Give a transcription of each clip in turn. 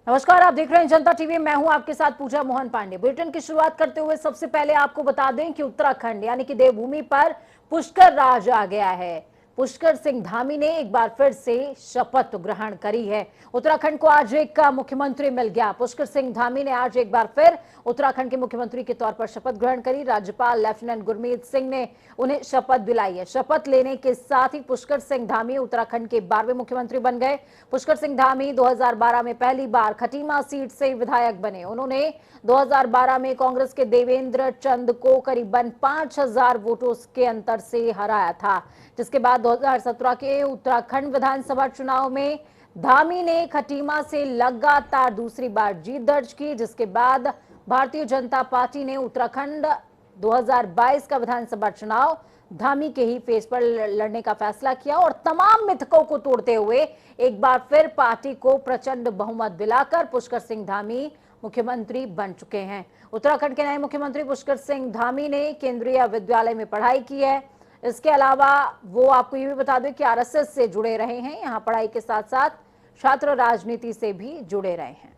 नमस्कार, आप देख रहे हैं जनता टीवी। मैं हूं आपके साथ पूजा मोहन पांडे। बुलेटिन की शुरुआत करते हुए सबसे पहले आपको बता दें कि उत्तराखंड यानी कि देवभूमि पर पुष्कर राज आ गया है। पुष्कर सिंह धामी ने एक बार फिर से शपथ ग्रहण करी है। उत्तराखंड को आज एक मुख्यमंत्री मिल गया। पुष्कर सिंह धामी ने आज एक बार फिर उत्तराखंड के मुख्यमंत्री के तौर पर शपथ ग्रहण करी। राज्यपाल लेफ्टिनेंट गुरमीत सिंह ने उन्हें शपथ दिलाई है। शपथ लेने के साथ ही पुष्कर सिंह धामी उत्तराखंड के 12वें मुख्यमंत्री बन गए। पुष्कर सिंह धामी 2012 में पहली बार खटीमा सीट से विधायक बने। उन्होंने 2012 में कांग्रेस के देवेंद्र चंद को करीबन 5000 वोटों के अंतर से हराया था, जिसके बाद 2017 के उत्तराखंड विधानसभा चुनाव में धामी ने खटीमा से लगातार दूसरी बार जीत दर्ज की, जिसके बाद भारतीय जनता पार्टी ने उत्तराखंड 2022 का विधानसभा चुनाव धामी के ही फेस पर लड़ने का फैसला किया और तमाम मिथकों को तोड़ते हुए एक बार फिर पार्टी को प्रचंड बहुमत दिलाकर पुष्कर सिंह धामी मुख्यमंत्री बन चुके हैं। उत्तराखंड के नए मुख्यमंत्री पुष्कर सिंह धामी ने केंद्रीय विद्यालय में पढ़ाई की है। इसके अलावा वो आपको ये भी बता दें कि आरएसएस से जुड़े रहे हैं। यहाँ पढ़ाई के साथ साथ छात्र राजनीति से भी जुड़े रहे हैं।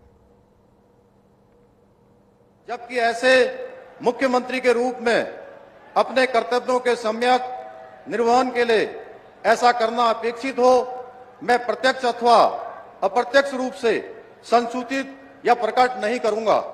जबकि ऐसे मुख्यमंत्री के रूप में अपने कर्तव्यों के सम्यक निर्वहन के लिए ऐसा करना अपेक्षित हो, मैं प्रत्यक्ष अथवा अप्रत्यक्ष रूप से संसूचित या प्रकट नहीं करूंगा।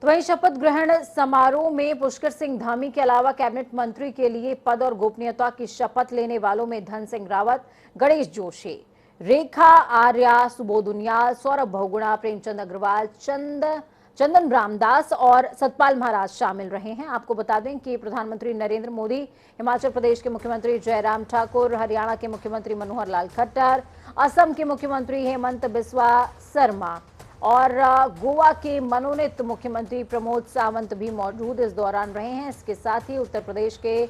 तो वहीं शपथ ग्रहण समारोह में पुष्कर सिंह धामी के अलावा कैबिनेट मंत्री के लिए पद और गोपनीयता की शपथ लेने वालों में धन सिंह रावत, गणेश जोशी, रेखा आर्या, सुबोध उनियाल, सौरभ बहुगुणा, प्रेमचंद अग्रवाल, चंदन रामदास और सतपाल महाराज शामिल रहे हैं। आपको बता दें कि प्रधानमंत्री नरेंद्र मोदी, हिमाचल प्रदेश के मुख्यमंत्री जयराम ठाकुर, हरियाणा के मुख्यमंत्री मनोहर लाल खट्टर, असम के मुख्यमंत्री हेमंत बिस्वा शर्मा और गोवा के मनोनीत मुख्यमंत्री प्रमोद सावंत भी मौजूद इस दौरान रहे हैं। इसके साथ ही उत्तर प्रदेश के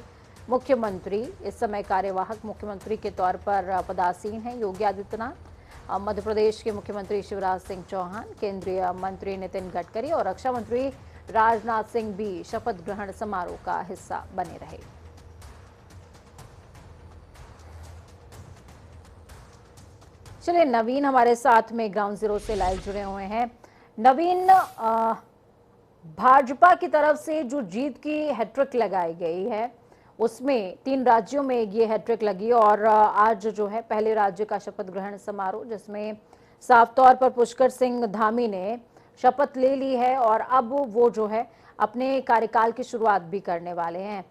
मुख्यमंत्री इस समय कार्यवाहक मुख्यमंत्री के तौर पर पदासीन हैं योगी आदित्यनाथ, मध्य प्रदेश के मुख्यमंत्री शिवराज सिंह चौहान, केंद्रीय मंत्री नितिन गडकरी और रक्षा मंत्री राजनाथ सिंह भी शपथ ग्रहण समारोह का हिस्सा बने रहे। चलिए, नवीन हमारे साथ में ग्राउंड जीरो से लाइव जुड़े हुए हैं। नवीन, भाजपा की तरफ से जो जीत की हैट्रिक लगाई गई है उसमें 3 राज्यों में ये हैट्रिक लगी और आज जो है पहले राज्य का शपथ ग्रहण समारोह, जिसमें साफ तौर पर पुष्कर सिंह धामी ने शपथ ले ली है और अब वो जो है अपने कार्यकाल की शुरुआत भी करने वाले हैं।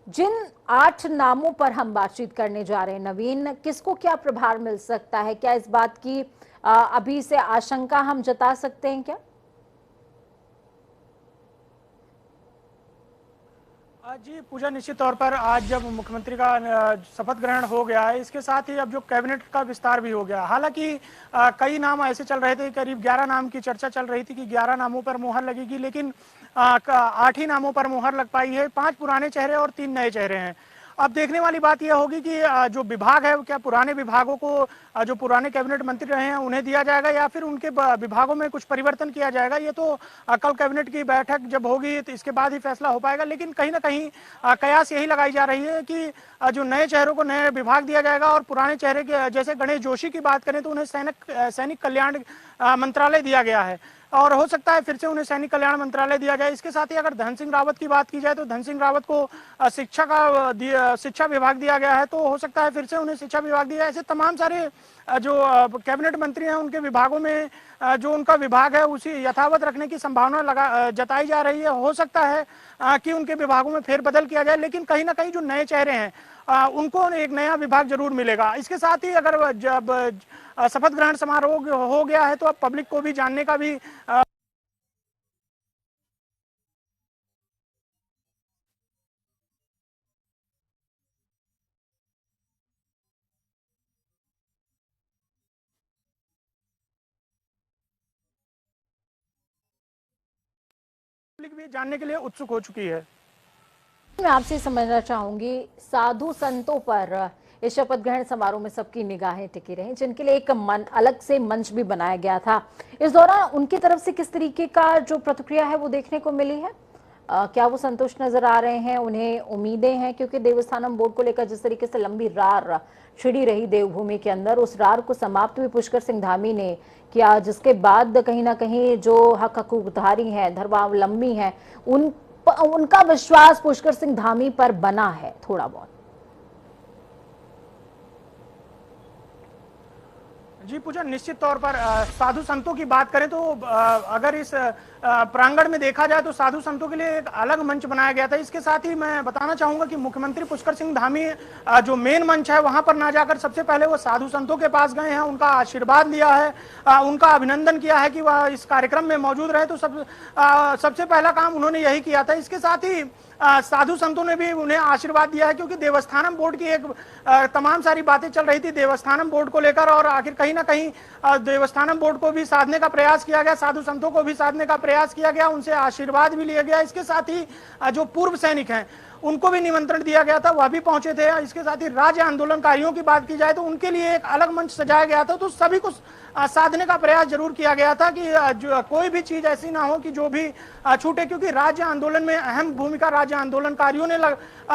जिन 8 नामों पर हम बातचीत करने जा रहे हैं, नवीन, किसको क्या प्रभार मिल सकता है? क्या इस बात की अभी से आशंका हम जता सकते हैं क्या? जी पूजा, निश्चित तौर पर आज जब मुख्यमंत्री का शपथ ग्रहण हो गया है, इसके साथ ही अब जो कैबिनेट का विस्तार भी हो गया। हालांकि कई नाम ऐसे चल रहे थे, करीब 11 नाम की चर्चा चल रही थी कि 11 नामों पर मुहर लगेगी, लेकिन 8 ही नामों पर मुहर लग पाई है। 5 पुराने चेहरे और 3 नए चेहरे हैं। अब देखने वाली बात यह होगी कि जो विभाग है, क्या पुराने विभागों को जो पुराने कैबिनेट मंत्री रहे हैं उन्हें दिया जाएगा या फिर उनके विभागों में कुछ परिवर्तन किया जाएगा। ये तो कल कैबिनेट की बैठक जब होगी तो इसके बाद ही फैसला हो पाएगा। लेकिन कहीं ना कहीं कयास यही लगाई जा रही है कि जो नए चेहरों को नए विभाग दिया जाएगा और पुराने चेहरे के जैसे गणेश जोशी की बात करें तो उन्हें सैनिक कल्याण मंत्रालय दिया गया है और हो सकता है फिर से उन्हें सैनिक कल्याण मंत्रालय दिया जाए। इसके साथ ही अगर धन सिंह रावत की बात की जाए तो धन सिंह रावत को शिक्षा विभाग दिया गया है, तो हो सकता है फिर से उन्हें शिक्षा विभाग दिया जाए। ऐसे तमाम सारे जो कैबिनेट मंत्री हैं उनके विभागों में जो उनका विभाग है उसी यथावत रखने की संभावना जताई जा रही है। हो सकता है कि उनके विभागों में फेरबदल किया जाए, लेकिन कहीं ना कहीं जो नए चेहरे हैं उनको एक नया विभाग जरूर मिलेगा। इसके साथ ही अगर जब शपथ ग्रहण समारोह हो गया है तो अब पब्लिक को भी जानने का भी जानने के लिए उत्सुक हो चुकी है। मैं आपसे समझना चाहूंगी, साधु संतों पर इस शपथ ग्रहण समारोह में सबकी निगाहें टिकी रही, जिनके लिए एक अलग से मंच भी बनाया गया था। इस दौरान उनकी तरफ से किस तरीके का जो प्रतिक्रिया है वो देखने को मिली है? क्या वो संतुष्ट नजर आ रहे हैं? उन्हें उम्मीदें हैं? क्योंकि देवस्थानम बोर्ड को लेकर जिस तरीके से लंबी रार छिड़ी रही देवभूमि के अंदर, उस रार को समाप्त भी पुष्कर सिंह धामी ने किया, जिसके बाद कहीं ना कहीं जो हक हकूकधारी हैं, धर्मावलंबी हैं, उनका विश्वास पुष्कर सिंह धामी पर बना है थोड़ा बहुत। जी पूजा, निश्चित तौर पर साधु संतों की बात करें तो अगर इस प्रांगण में देखा जाए तो साधु संतों के लिए एक अलग मंच बनाया गया था। इसके साथ ही मैं बताना चाहूंगा कि मुख्यमंत्री पुष्कर सिंह धामी जो मेन मंच है वहां पर ना जाकर सबसे पहले वो साधु संतों के पास गए हैं, उनका आशीर्वाद लिया है, उनका अभिनंदन किया है कि वह इस कार्यक्रम में मौजूद रहे। तो सबसे पहला काम उन्होंने यही किया था। इसके साथ ही साधु संतों ने भी उन्हें आशीर्वाद दिया है, क्योंकि देवस्थानम बोर्ड की एक तमाम सारी बातें चल रही थी देवस्थानम बोर्ड को लेकर, और आखिर कहीं ना कहीं देवस्थानम बोर्ड को भी साधने का प्रयास किया गया, साधु संतों को भी साधने का प्रयास किया गया, उनसे आशीर्वाद भी लिया गया। इसके साथ ही जो पूर्व सैनिक हैं उनको भी निमंत्रण दिया गया था, वह भी पहुंचे थे। इसके साथ ही राज्य आंदोलनकारियों की बात की जाए तो उनके लिए एक अलग मंच सजाया गया था। तो सभी को साधने का प्रयास जरूर किया गया था कि कोई भी चीज ऐसी ना हो कि जो भी छूटे, क्योंकि राज्य आंदोलन में अहम भूमिका राज्य आंदोलनकारियों ने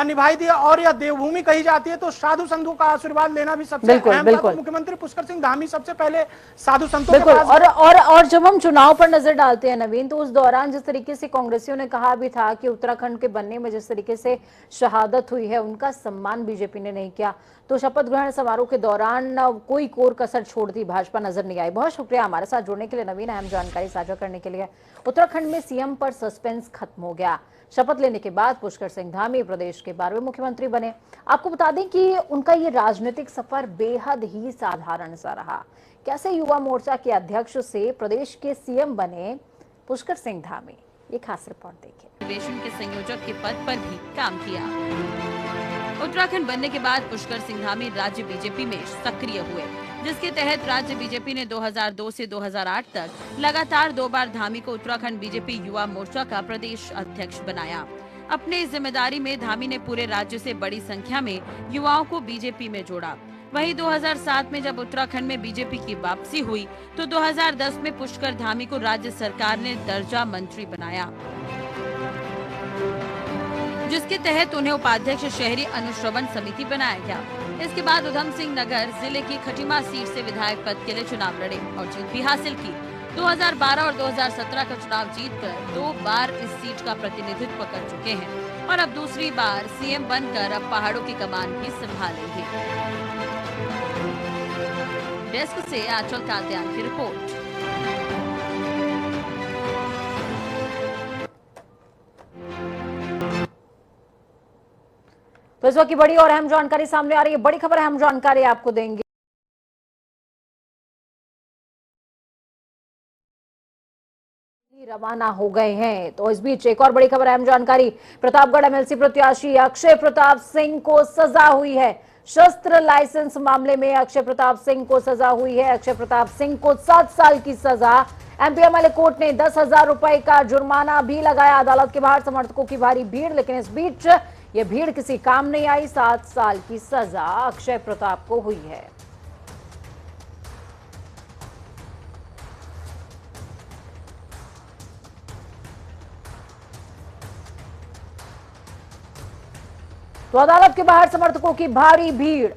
निभाई थी, और यह देवभूमि कही जाती है तो साधु संतों का आशीर्वाद लेना भी सबसे अहम था। तो मुख्यमंत्री पुष्कर सिंह धामी सबसे पहले साधु संतों के पास। और जब हम चुनाव पर नजर डालते हैं नवीन, तो उस दौरान जिस तरीके से कांग्रेसियों ने कहा भी था कि उत्तराखंड के बनने में जिस तरीके से शहादत हुई है उनका सम्मान बीजेपी ने नहीं किया, तो शपथ ग्रहण समारोह के दौरान कोई कोर कसर छोड़ती भाजपा नजर नहीं आई। बहुत शुक्रिया हमारे साथ जुड़ने के लिए नवीन, अहम जानकारी साझा करने के लिए। उत्तराखंड में सीएम पर सस्पेंस खत्म हो गया। शपथ लेने के बाद पुष्कर सिंह धामी प्रदेश के 12वें मुख्यमंत्री बने। आपको बता दें कि उनका ये राजनीतिक सफर बेहद ही साधारण सा रहा। कैसे युवा मोर्चा के अध्यक्ष से प्रदेश के सीएम बने पुष्कर सिंह धामी, ये खास रिपोर्ट देखिए। अधिवेशन के संयोजक के पद पर भी काम किया। उत्तराखंड बनने के बाद पुष्कर सिंह धामी राज्य बीजेपी में सक्रिय हुए, जिसके तहत राज्य बीजेपी ने 2002 से 2008 तक लगातार 2 बार धामी को उत्तराखंड बीजेपी युवा मोर्चा का प्रदेश अध्यक्ष बनाया। अपने इस जिम्मेदारी में धामी ने पूरे राज्य से बड़ी संख्या में युवाओं को बीजेपी में जोड़ा। वहीं 2007 में जब उत्तराखंड में बीजेपी की वापसी हुई तो 2010 में पुष्कर धामी को राज्य सरकार ने दर्जा मंत्री बनाया, जिसके तहत उन्हें उपाध्यक्ष शहरी अनुश्रवण समिति बनाया गया। इसके बाद उधम सिंह नगर जिले की खटीमा सीट से विधायक पद के लिए चुनाव लड़े और जीत भी हासिल की। 2012 और 2017 का चुनाव जीतकर 2 बार इस सीट का प्रतिनिधित्व कर चुके हैं और अब दूसरी बार सीएम बनकर अब पहाड़ों की कमान भी संभालेंगे। डेस्क से आंचल कात्यायन की रिपोर्ट। तो इस वक्त की बड़ी और अहम जानकारी सामने आ रही है। बड़ी खबर, अहम जानकारी आपको देंगे। रवाना हो गए हैं। तो इस बीच एक और बड़ी खबर, अहम जानकारी, प्रतापगढ़ एमएलसी प्रत्याशी अक्षय प्रताप सिंह को सजा हुई है। शस्त्र लाइसेंस मामले में अक्षय प्रताप सिंह को सजा हुई है। अक्षय प्रताप सिंह को 7 साल की सजा। एमपीएमएलए कोर्ट ने 10,000 रुपए का जुर्माना भी लगाया। अदालत के बाहर समर्थकों की भारी भीड़, लेकिन इस बीच ये भीड़ किसी काम नहीं आई। 7 साल की सजा अक्षय प्रताप को हुई है। तो अदालत के बाहर समर्थकों की भारी भीड़।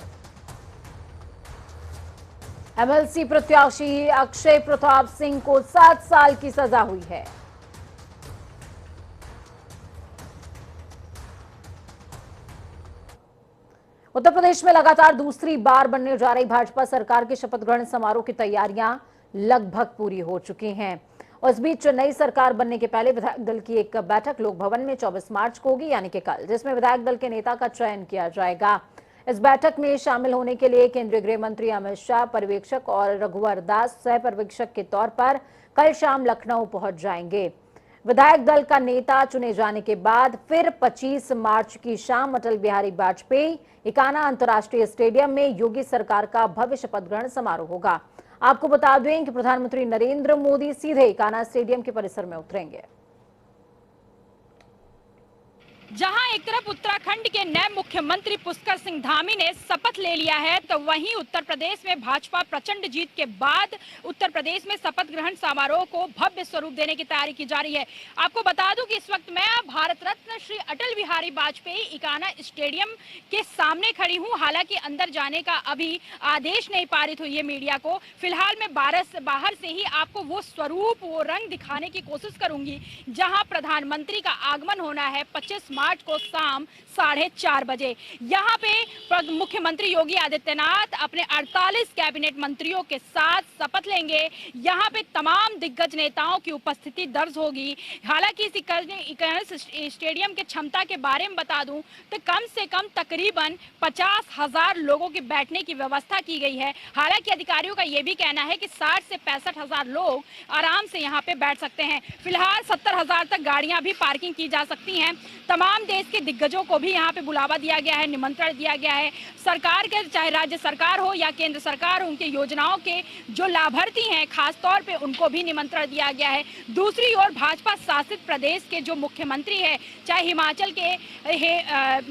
एमएलसी प्रत्याशी अक्षय प्रताप सिंह को 7 साल की सजा हुई है। उत्तर प्रदेश में लगातार दूसरी बार बनने जा रही भाजपा सरकार के शपथ ग्रहण समारोह की तैयारियां लगभग पूरी हो चुकी हैं। और इस बीच नई सरकार बनने के पहले विधायक दल की एक बैठक लोक भवन में 24 मार्च को होगी, यानी कि कल, जिसमें विधायक दल के नेता का चयन किया जाएगा। इस बैठक में शामिल होने के लिए केंद्रीय गृह मंत्री अमित शाह पर्यवेक्षक और रघुवर दास सह पर्यवेक्षक के तौर पर कल शाम लखनऊ पहुंच जाएंगे। विधायक दल का नेता चुने जाने के बाद फिर 25 मार्च की शाम अटल बिहारी वाजपेयी इकाना अंतर्राष्ट्रीय स्टेडियम में योगी सरकार का भव्य शपथ ग्रहण समारोह होगा। आपको बता दें कि प्रधानमंत्री नरेंद्र मोदी सीधे इकाना स्टेडियम के परिसर में उतरेंगे। जहां एक तरफ उत्तराखंड के नए मुख्यमंत्री पुष्कर सिंह धामी ने शपथ ले लिया है, तो वहीं उत्तर प्रदेश में भाजपा प्रचंड जीत के बाद उत्तर प्रदेश में शपथ ग्रहण समारोह को भव्य स्वरूप देने की तैयारी की जा रही है। आपको बता दूं कि इस वक्त मैं भारत रत्न श्री अटल बिहारी वाजपेयी इकाना स्टेडियम के सामने खड़ी हूं। हालांकि अंदर जाने का अभी आदेश नहीं पारित हुई है मीडिया को। फिलहाल मैं बाहर से ही आपको वो स्वरूप, वो रंग दिखाने की कोशिश करूंगी जहां प्रधानमंत्री का आगमन होना है 25 मार्च को शाम 4:30 बजे। यहाँ पे मुख्यमंत्री योगी आदित्यनाथ अपने 48 कैबिनेट मंत्रियों के साथ शपथ लेंगे। यहाँ पे तमाम दिग्गज नेताओं की उपस्थिति दर्ज होगी। हालांकि इस स्टेडियम के क्षमता के बारे में बता दूं तो कम से कम तकरीबन 50,000 लोगों के बैठने की व्यवस्था की गई है। हालांकि अधिकारियों का यह भी कहना है कि 60 से 65,000 लोग आराम से यहाँ पे बैठ सकते हैं। फिलहाल 70,000 तक गाड़ियां भी पार्किंग की जा सकती हैं। तमाम देश के दिग्गजों को भी यहाँ पे बुलावा दिया गया है, निमंत्रण दिया गया है। सरकार के, चाहे राज्य सरकार हो या केंद्र सरकार हो, उनके योजनाओं के जो लाभार्थी हैं खास तौर पे उनको भी निमंत्रण दिया गया है। दूसरी ओर भाजपा शासित प्रदेश के जो मुख्यमंत्री है, चाहे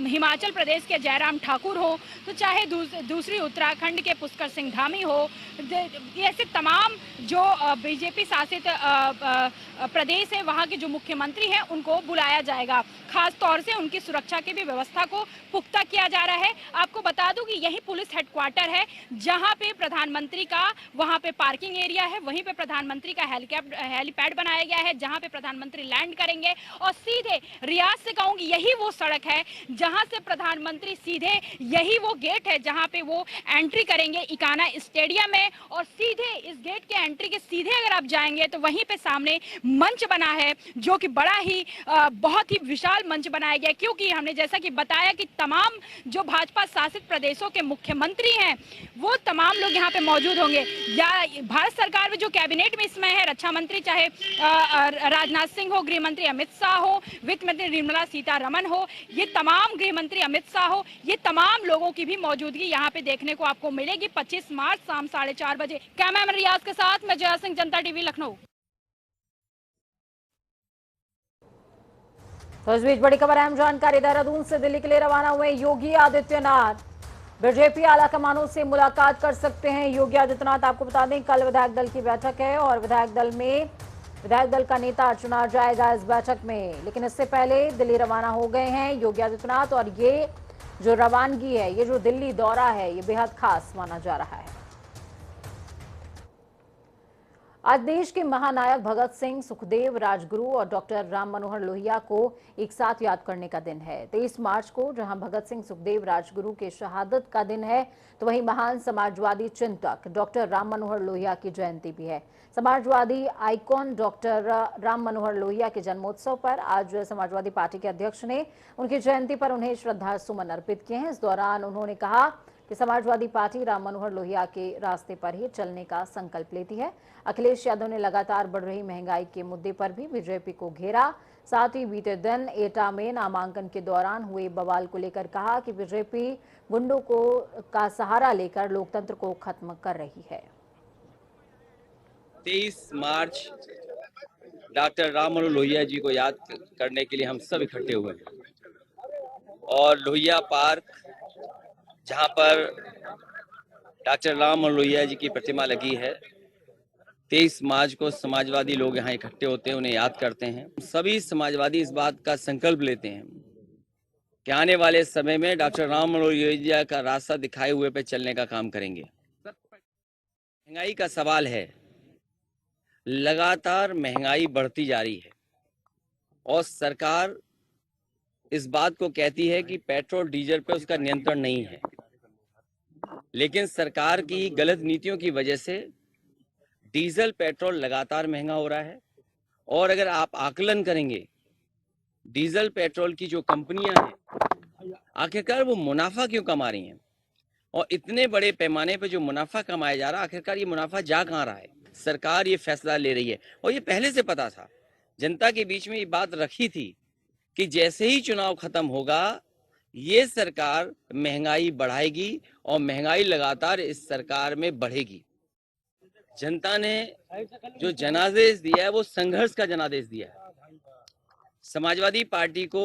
हिमाचल प्रदेश के जयराम ठाकुर हो, तो चाहे दूसरी उत्तराखंड के पुष्कर सिंह धामी हो, ऐसे तमाम जो बीजेपी शासित प्रदेश है वहाँ के जो मुख्यमंत्री हैं उनको बुलाया जाएगा। खास तौर से उनकी सुरक्षा की भी व्यवस्था को पुख्ता किया जा रहा है। आपको बता दूं कि यही पुलिस हेडक्वार्टर है जहां पे प्रधानमंत्री का, वहां पे पार्किंग एरिया है, वहीं पे प्रधानमंत्री का हेलीपैड बनाया गया है जहां पे प्रधानमंत्री लैंड करेंगे। और सीधे रियाज से कहूंगी यही वो सड़क है जहां से प्रधानमंत्री सीधे, यही वो गेट है जहां पे वो एंट्री करेंगे इकाना स्टेडियम में। और सीधे इस गेट के एंट्री के सीधे अगर आप जाएंगे तो वहीं पे सामने मंच बना है जो कि बड़ा ही बहुत ही विशाल मंच बनाया गया, क्योंकि हमने जैसा कि बताया कि तमाम जो भाजपा शासित प्रदेशों के मुख्यमंत्री हैं वो तमाम लोग यहाँ पे मौजूद होंगे। या भारत सरकार में जो कैबिनेट में इसमें है, रक्षा मंत्री चाहे राजनाथ सिंह हो, गृह मंत्री अमित शाह हो, वित्त मंत्री निर्मला सीतारमण हो, ये तमाम, गृह मंत्री अमित शाह हो, ये तमाम लोगों की भी मौजूदगी यहाँ पे देखने को आपको मिलेगी 25 मार्च शाम 4:30 बजे। कैमरामैन रियाज के साथ मैं जया सिंह, जनता टीवी, लखनऊ। तो इस बीच बड़ी खबर, अहम जानकारी, देहरादून से दिल्ली के लिए रवाना हुए योगी आदित्यनाथ बीजेपी आला कमानों से मुलाकात कर सकते हैं। योगी आदित्यनाथ, आपको बता दें कल विधायक दल की बैठक है और विधायक दल का नेता चुना जाएगा इस बैठक में। लेकिन इससे पहले दिल्ली रवाना हो गए हैं योगी आदित्यनाथ और ये जो रवानगी है, ये जो दिल्ली दौरा है, ये बेहद खास माना जा रहा है। आज देश के महानायक भगत सिंह, सुखदेव, राजगुरु और डॉक्टर राम मनोहर लोहिया को एक साथ याद करने का दिन है। 23 मार्च को जहां भगत सिंह, सुखदेव, राजगुरु के शहादत का दिन है, तो वहीं महान समाजवादी चिंतक डॉक्टर राम मनोहर लोहिया की जयंती भी है। समाजवादी आइकॉन डॉक्टर राम मनोहर लोहिया के जन्मोत्सव पर आज समाजवादी पार्टी के अध्यक्ष ने उनकी जयंती पर उन्हें श्रद्धा सुमन अर्पित किए हैं। इस दौरान उन्होंने कहा कि समाजवादी पार्टी राम मनोहर लोहिया के रास्ते पर ही चलने का संकल्प लेती है। अखिलेश यादव ने लगातार बढ़ रही महंगाई के मुद्दे पर भी बीजेपी को घेरा। साथ ही बीते दिन एटा में नामांकन के दौरान हुए बवाल को लेकर कहा कि बीजेपी गुंडों का सहारा लेकर लोकतंत्र को खत्म कर रही है। 23 मार्च डॉक्टर राम मनोहर लोहिया जी को याद करने के लिए हम सब इकट्ठे हुए हैं और लोहिया पार्क, जहां पर डॉक्टर राम मनोहर लोहिया जी की प्रतिमा लगी है, 23 मार्च को समाजवादी लोग यहाँ इकट्ठे होते हैं, उन्हें याद करते हैं। सभी समाजवादी इस बात का संकल्प लेते हैं कि आने वाले समय में डॉक्टर राम मनोहर लोहिया का रास्ता दिखाए हुए पे चलने का काम करेंगे। महंगाई का सवाल है, लगातार महंगाई बढ़ती जा रही है और सरकार इस बात को कहती है कि पेट्रोल डीजल पे उसका नियंत्रण नहीं है, लेकिन सरकार की गलत नीतियों की वजह से डीजल पेट्रोल लगातार महंगा हो रहा है। और अगर आप आकलन करेंगे डीजल पेट्रोल की जो कंपनियां हैं, आखिरकार वो मुनाफा क्यों कमा रही हैं, और इतने बड़े पैमाने पे जो मुनाफा कमाया जा रहा है, आखिरकार ये मुनाफा जा कहाँ रहा है। सरकार ये फैसला ले रही है और ये पहले से पता था, जनता के बीच में ये बात रखी थी कि जैसे ही चुनाव खत्म होगा ये सरकार महंगाई बढ़ाएगी और महंगाई लगातार इस सरकार में बढ़ेगी। जनता ने जो जनादेश दिया है वो संघर्ष का जनादेश दिया है। समाजवादी पार्टी को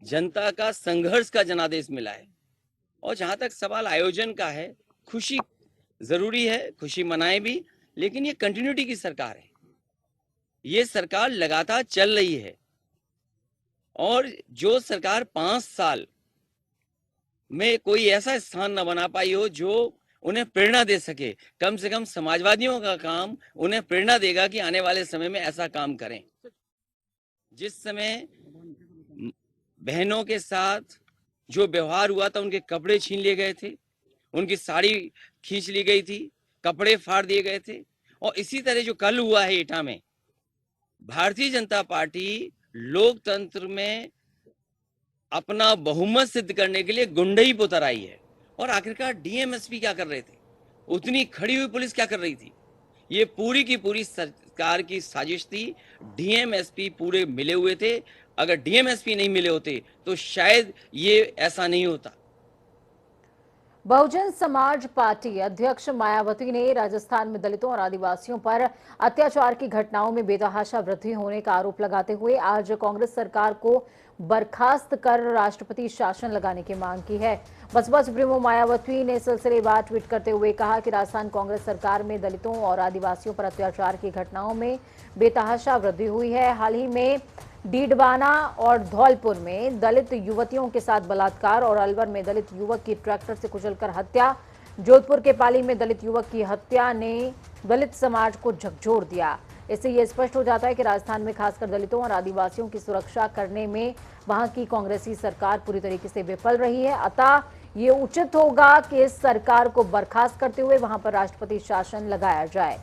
जनता का संघर्ष का जनादेश मिला है। और जहां तक सवाल आयोजन का है, खुशी जरूरी है, खुशी मनाएं भी, लेकिन ये कंटिन्यूटी की सरकार है, ये सरकार लगातार चल रही है। और जो सरकार 5 साल में कोई ऐसा स्थान न बना पाई हो जो उन्हें प्रेरणा दे सके, कम से कम समाजवादियों का काम उन्हें प्रेरणा देगा कि आने वाले समय में ऐसा काम करें। जिस समय बहनों के साथ जो व्यवहार हुआ था, उनके कपड़े छीन लिए गए थे, उनकी साड़ी खींच ली गई थी, कपड़े फाड़ दिए गए थे। और इसी तरह जो कल हुआ है एटा में, भारतीय जनता पार्टी लोकतंत्र में अपना बहुमत सिद्ध करने के लिए गुंडई पर उतर आई है। और आखिरकार डीएमएसपी क्या कर रहे थे, उतनी खड़ी हुई पुलिस क्या कर रही थी? ये पूरी की पूरी सरकार की साजिश थी। डीएमएसपी पूरे मिले हुए थे, अगर डीएमएसपी नहीं मिले होते तो शायद ये ऐसा नहीं होता। बहुजन समाज पार्टी अध्यक्ष मायावती ने राजस्थान में दलितों और आदिवासियों पर अत्याचार की घटनाओं में बेतहाशा वृद्धि होने का आरोप लगाते हुए आज कांग्रेस सरकार को बर्खास्त कर राष्ट्रपति शासन लगाने की मांग की है। बसपा सुप्रीमो मायावती ने सिलसिलेवार ट्वीट करते हुए कहा कि राजस्थान कांग्रेस सरकार में दलितों और आदिवासियों पर अत्याचार की घटनाओं में बेतहाशा वृद्धि हुई है। हाल ही में डीडवाना और धौलपुर में दलित युवतियों के साथ बलात्कार और अलवर में दलित युवक की ट्रैक्टर से कुचलकर हत्या, जोधपुर के पाली में दलित युवक की हत्या ने दलित समाज को झकझोर दिया। इससे यह स्पष्ट हो जाता है कि राजस्थान में खासकर दलितों और आदिवासियों की सुरक्षा करने में वहां की कांग्रेसी सरकार पूरी तरीके से विफल रही है। अतः ये उचित होगा कि इस सरकार को बर्खास्त करते हुए वहां पर राष्ट्रपति शासन लगाया जाए।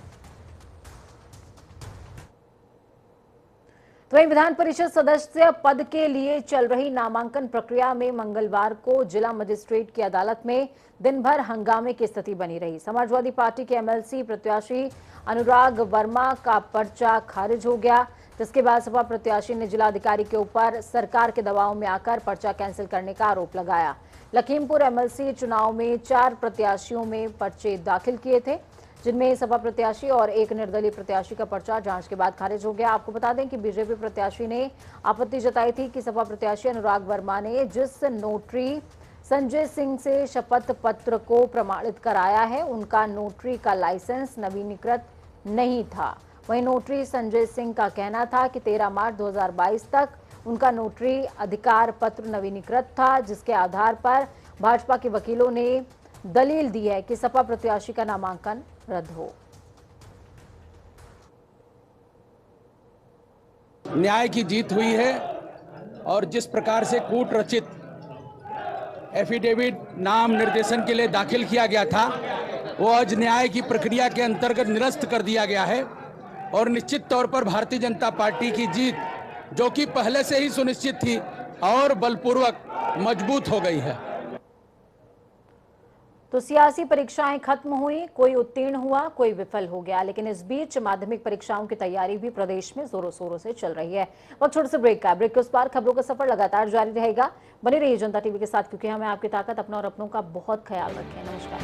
तो वहीं विधान परिषद सदस्य पद के लिए चल रही नामांकन प्रक्रिया में मंगलवार को जिला मजिस्ट्रेट की अदालत में दिन भर हंगामे की स्थिति बनी रही। समाजवादी पार्टी के एमएलसी प्रत्याशी अनुराग वर्मा का पर्चा खारिज हो गया, जिसके बाद सपा प्रत्याशी ने जिलाधिकारी के ऊपर सरकार के दबाव में आकर पर्चा कैंसिल करने का आरोप लगाया। लखीमपुर एमएलसी चुनाव में 4 प्रत्याशियों में पर्चे दाखिल किए थे, जिनमें सपा प्रत्याशी और एक निर्दलीय प्रत्याशी का पर्चा जांच के बाद खारिज हो गया। आपको बता दें कि बीजेपी प्रत्याशी ने आपत्ति जताई थी कि सपा प्रत्याशी अनुराग वर्मा ने जिस नोटरी संजय सिंह से शपथ पत्र को प्रमाणित कराया है, उनका नोटरी का लाइसेंस नवीनीकृत नहीं था। वहीं नोटरी संजय सिंह का कहना था कि 13 मार्च 2022 तक उनका नोटरी अधिकार पत्र नवीनीकृत था, जिसके आधार पर भाजपा के वकीलों ने दलील दी है कि सपा प्रत्याशी का नामांकन रद्द हो। न्याय की जीत हुई है और जिस प्रकार से कूट रचित एफिडेविट नाम निर्देशन के लिए दाखिल किया गया था, वो आज न्याय की प्रक्रिया के अंतर्गत निरस्त कर दिया गया है और निश्चित तौर पर भारतीय जनता पार्टी की जीत, जो कि पहले से ही सुनिश्चित थी, और बलपूर्वक मजबूत हो गई है। तो सियासी परीक्षाएं खत्म हुई, कोई उत्तीर्ण हुआ, कोई विफल हो गया, लेकिन इस बीच माध्यमिक परीक्षाओं की तैयारी भी प्रदेश में जोरों शोरों से चल रही है। वक्त छोटे से ब्रेक का, ब्रेक के उस पार खबरों का सफर लगातार जारी रहेगा। बने रहिए जनता टीवी के साथ, क्योंकि हमें आपकी ताकत, अपना और अपनों का बहुत ख्याल रखें। नमस्कार।